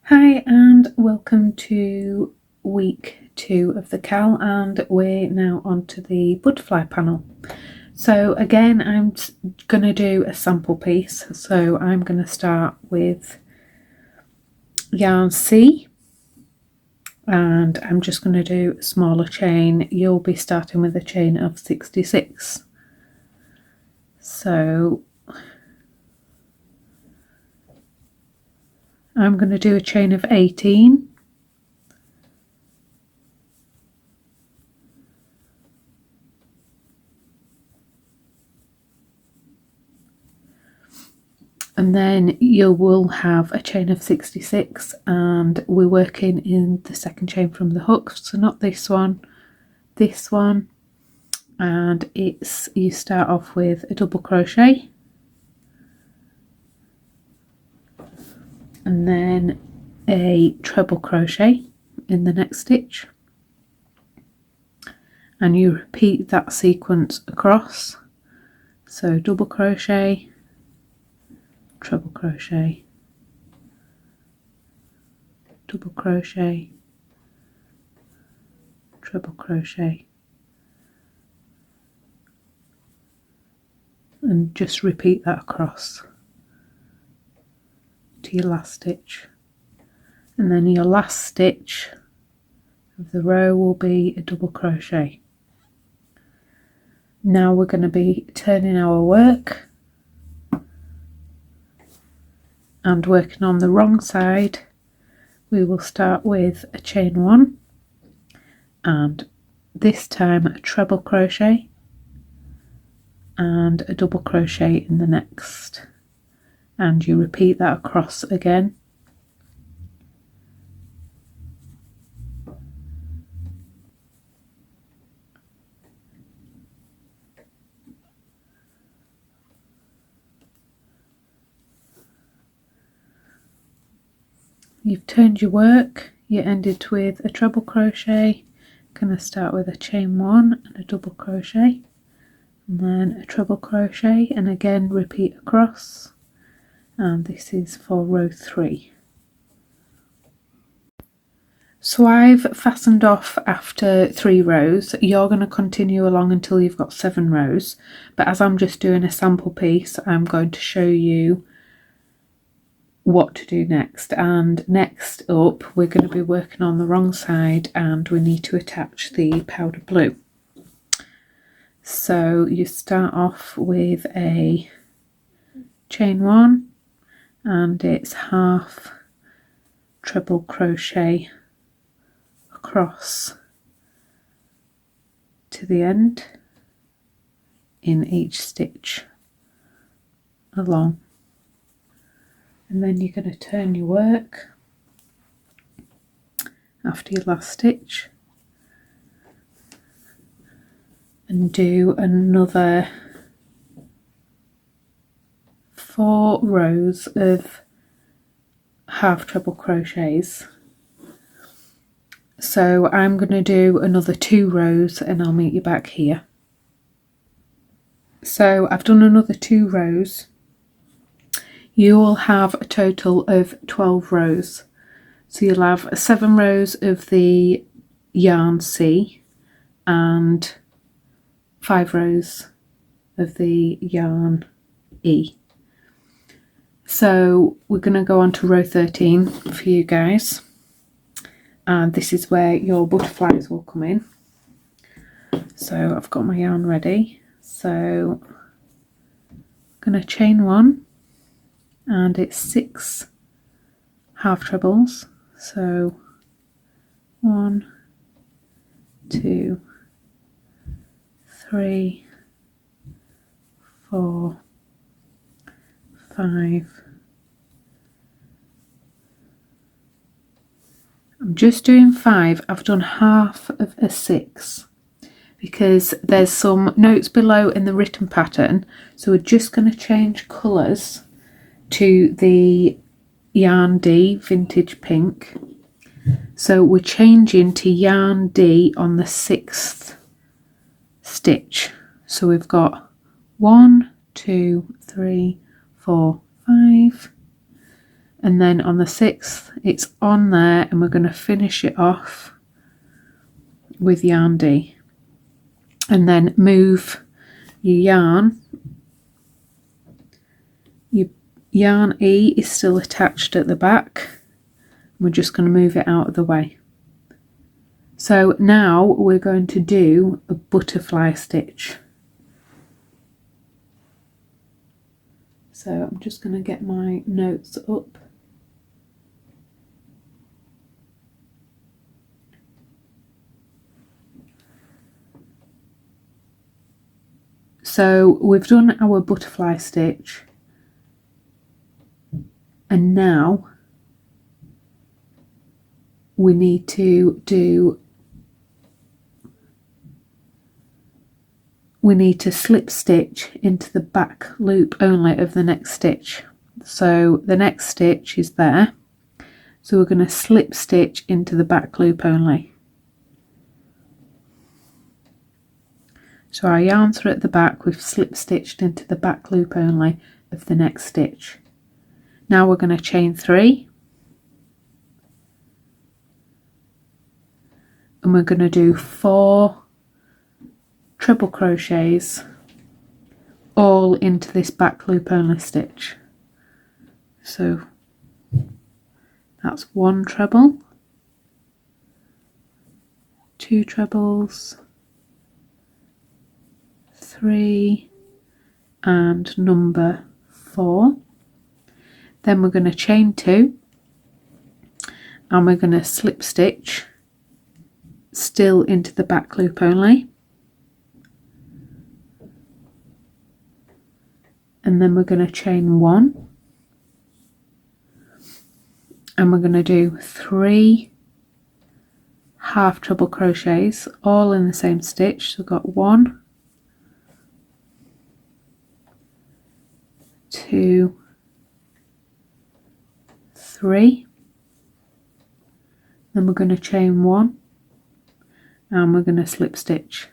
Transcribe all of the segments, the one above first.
Hi and welcome to week 2 of the KAL, and we're now on to the butterfly panel. So again, I'm going to do a sample piece. So I'm going to start with yarn C, and I'm just going to do a smaller chain. You'll be starting with a chain of 66. So I'm going to do a chain of 18, and then you will have a chain of 66, and we're working in the second chain from the hook, so not this one, and it's, you start off with a double crochet and then a treble crochet in the next stitch, and you repeat that sequence across. So double crochet, treble crochet, double crochet, treble crochet, and just repeat that across to your last stitch, and then your last stitch of the row will be a double crochet. Now we're going to be turning our work and working on the wrong side. We will start with a chain 1, and this time a treble crochet and a double crochet in the next, and you repeat that across again. You've turned your work, you ended with a treble crochet. Going to start with a chain 1 and a double crochet, and then a treble crochet, and again repeat across, and this is for row 3. So I've fastened off after 3 rows. You're going to continue along until you've got 7 rows, but as I'm just doing a sample piece, I'm going to show you what to do next. And next up, we're going to be working on the wrong side, and we need to attach the powder blue. So you start off with a chain 1, and it's half treble crochet across to the end in each stitch along, and then you're going to turn your work after your last stitch and do another 4 rows of half treble crochets. So I'm going to do another 2 rows and I'll meet you back here. So I've done another 2 rows. You will have a total of 12 rows. So you'll have 7 rows of the yarn C and 5 rows of the yarn E. So we're going to go on to row 13 for you guys, and this is where your butterflies will come in. So I've got my yarn ready, so I'm going to chain 1, and it's 6 half trebles, so 1, 2, 3, 4, 5. I'm just doing 5. I've done half of a 6 because there's some notes below in the written pattern, so we're just going to change colours to the yarn D vintage pink. So we're changing to yarn D on the 6th stitch. So we've got 1, 2, 3, 4, 5, and then on the 6th it's on there, and we're going to finish it off with yarn D, and then move your yarn. Your yarn E is still attached at the back. We're just going to move it out of the way. So now we're going to do a butterfly stitch. So I'm just going to get my notes up. So we've done our butterfly stitch, and now we need to slip stitch into the back loop only of the next stitch. So the next stitch is there, so we're going to slip stitch into the back loop only. So our yarns are at the back, we've slip stitched into the back loop only of the next stitch. Now we're going to chain 3, and we're going to do 4 treble crochets all into this back loop only stitch. So that's 1 treble, 2 trebles, 3, and number 4. Then we're going to chain 2, and we're going to slip stitch still into the back loop only, and then we're going to chain 1, and we're going to do 3 half treble crochets all in the same stitch. So we've got 1, 2, 3, then we're going to chain 1, and we're going to slip stitch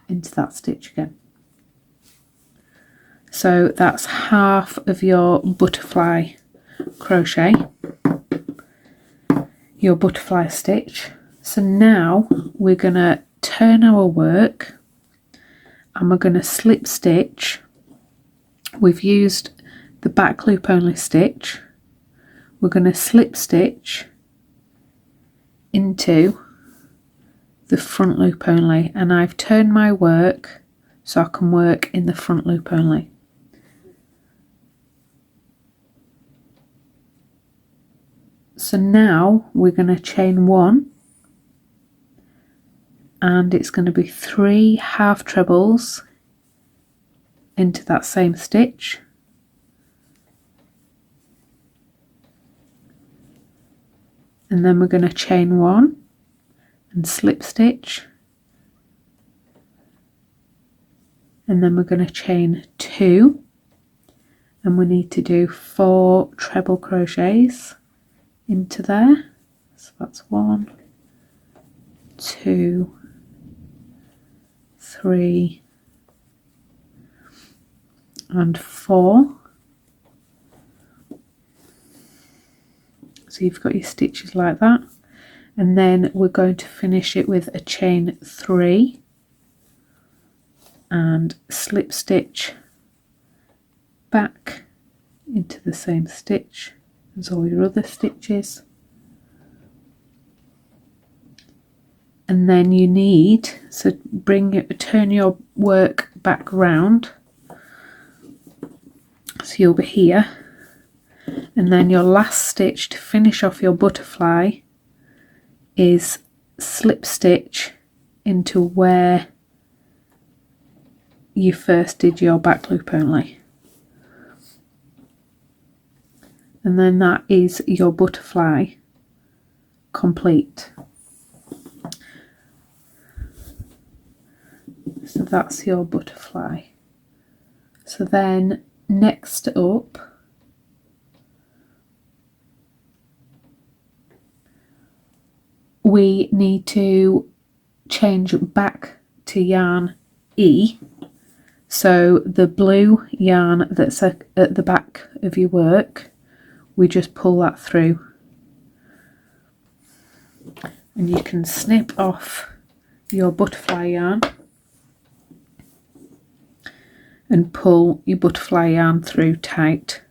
into that stitch again. So that's half of your butterfly crochet, your butterfly stitch. So now we're going to turn our work, and we're going to slip stitch. We've used the back loop only stitch. We're going to slip stitch into the front loop only, and I've turned my work so I can work in the front loop only. So now we're going to chain 1, and it's going to be 3 half trebles into that same stitch, and then we're going to chain 1 and slip stitch, and then we're going to chain 2, and we need to do 4 treble crochets into there. So that's 1, 2, 3, and 4. So you've got your stitches like that, and then we're going to finish it with a chain 3 and slip stitch back into the same stitch as all your other stitches, and then you need, so turn your work back round, so you'll be here, and then your last stitch to finish off your butterfly is slip stitch into where you first did your back loop only, and then that is your butterfly complete. So that's your butterfly. So then next up, we need to change back to yarn E. So the blue yarn that's at the back of your work, we just pull that through, and you can snip off your butterfly yarn and pull your butterfly yarn through tight,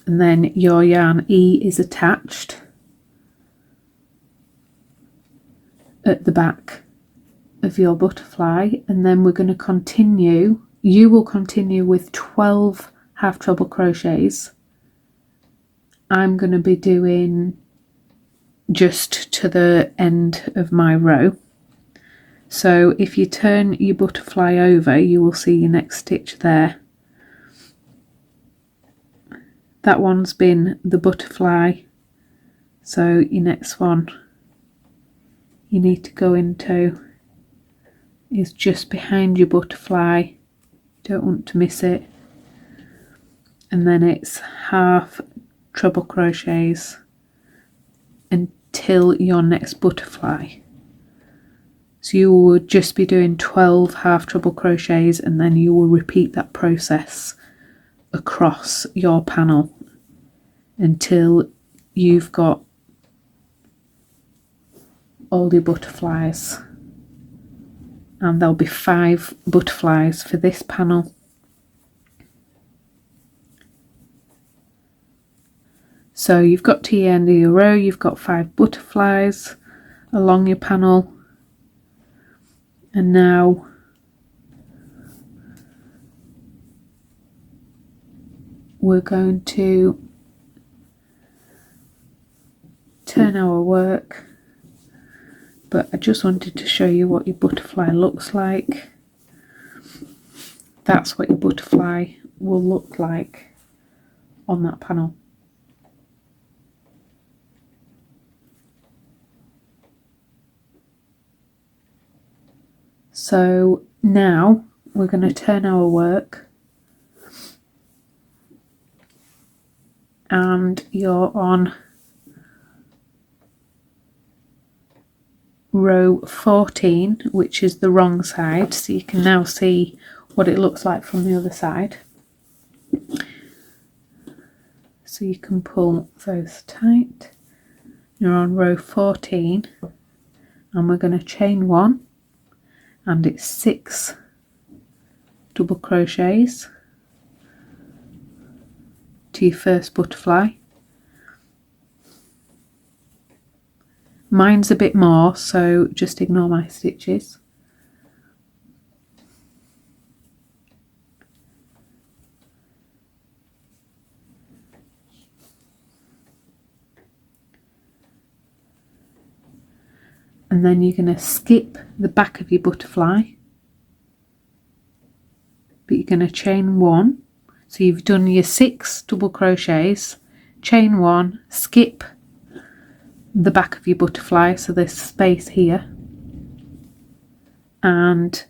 and then your yarn E is attached at the back of your butterfly. And then we're going to continue, you will continue with 12 half treble crochets. I'm going to be doing just to the end of my row. So if you turn your butterfly over, you will see your next stitch there. That one's been the butterfly, so your next one you need to go into is just behind your butterfly, don't want to miss it, and then it's half treble crochets until your next butterfly. So you will just be doing 12 half treble crochets, and then you will repeat that process across your panel until you've got all your butterflies. And there'll be 5 butterflies for this panel. So you've got to the end of your row, you've got 5 butterflies along your panel, and now we're going to turn our work. But I just wanted to show you what your butterfly looks like. That's what your butterfly will look like on that panel. So now we're going to turn our work, and you're on row 14, which is the wrong side, so you can now see what it looks like from the other side. So you can pull those tight. You're on row 14, and we're going to chain 1, and it's 6 double crochets to your first butterfly. Mine's a bit more, so just ignore my stitches. And then you're going to skip the back of your butterfly, but you're going to chain 1. So you've done your 6 double crochets, chain 1, skip the back of your butterfly, so there's space here, and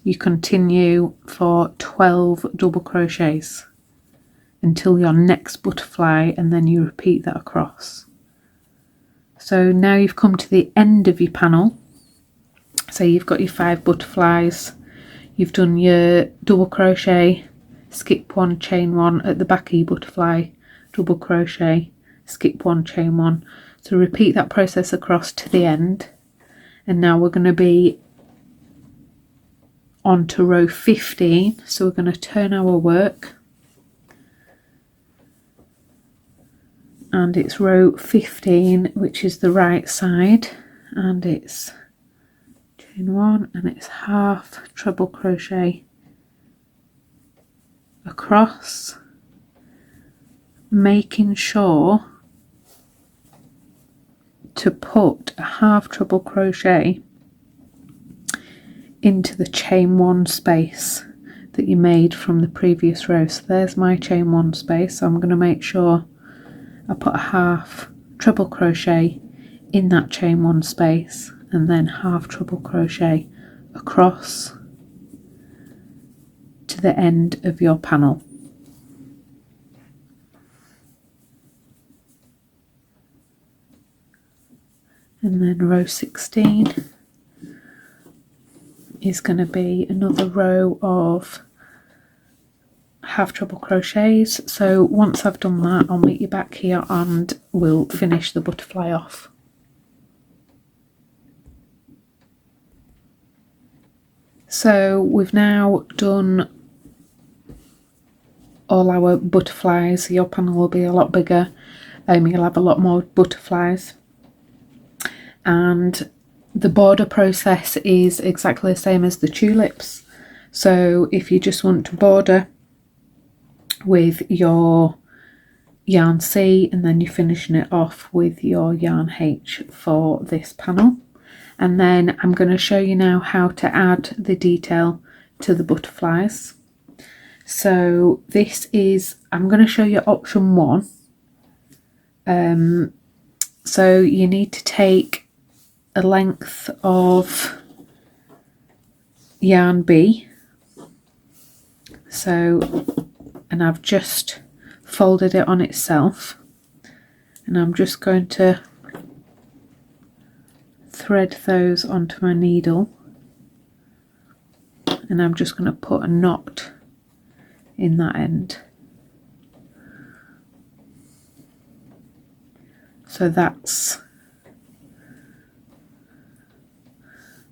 you continue for 12 double crochets until your next butterfly, and then you repeat that across. So now you've come to the end of your panel. So you've got your 5 butterflies, you've done your double crochet, skip 1, chain 1 at the back of your butterfly, double crochet, skip 1, chain 1. So repeat that process across to the end, and now we're going to be on to row 15. So we're going to turn our work, and it's row 15, which is the right side, and it's chain 1, and it's half treble crochet across, making sure to put a half treble crochet into the chain 1 space that you made from the previous row. So there's my chain 1 space, so I'm going to make sure I put a half treble crochet in that chain 1 space, and then half treble crochet across to the end of your panel. And then row 16 is going to be another row of have treble crochets. So once I've done that, I'll meet you back here and we'll finish the butterfly off. So we've now done all our butterflies. Your panel will be a lot bigger. You'll have a lot more butterflies. And the border process is exactly the same as the tulips. So if you just want to border with your yarn C and then you're finishing it off with your yarn H for this panel. And then I'm going to show you now how to add the detail to the butterflies. So this is, I'm going to show you option 1. So you need to take a length of yarn B. So, and I've just folded it on itself, and I'm just going to thread those onto my needle, and I'm just going to put a knot in that end. So that's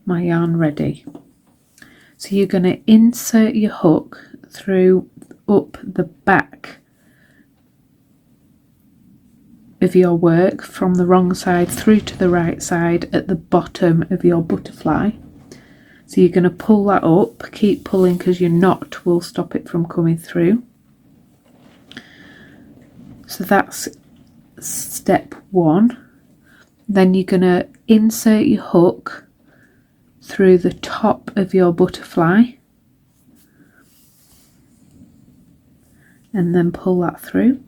my yarn ready. So you're going to insert your hook through up the back of your work from the wrong side through to the right side at the bottom of your butterfly. So you're going to pull that up, keep pulling because your knot will stop it from coming through. So that's step 1. Then you're going to insert your hook through the top of your butterfly and then pull that through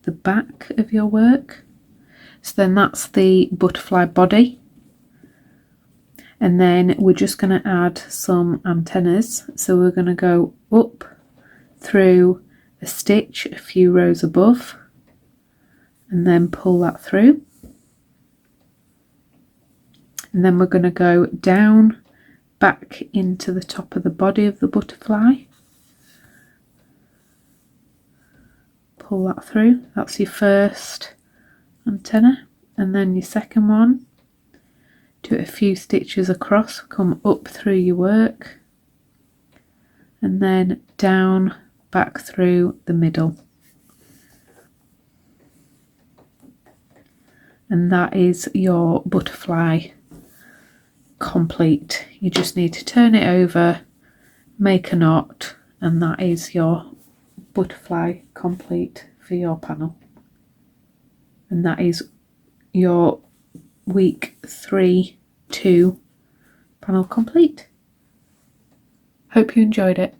the back of your work. So then that's the butterfly body, and then we're just going to add some antennas. So we're going to go up through a stitch a few rows above and then pull that through, and then we're going to go down back into the top of the body of the butterfly, pull that through. That's your first antenna, and then your second one, do a few stitches across, come up through your work and then down back through the middle, and that is your butterfly complete. You just need to turn it over, make a knot, and that is your butterfly complete for your panel. And that is your week 3-2 panel complete. Hope you enjoyed it.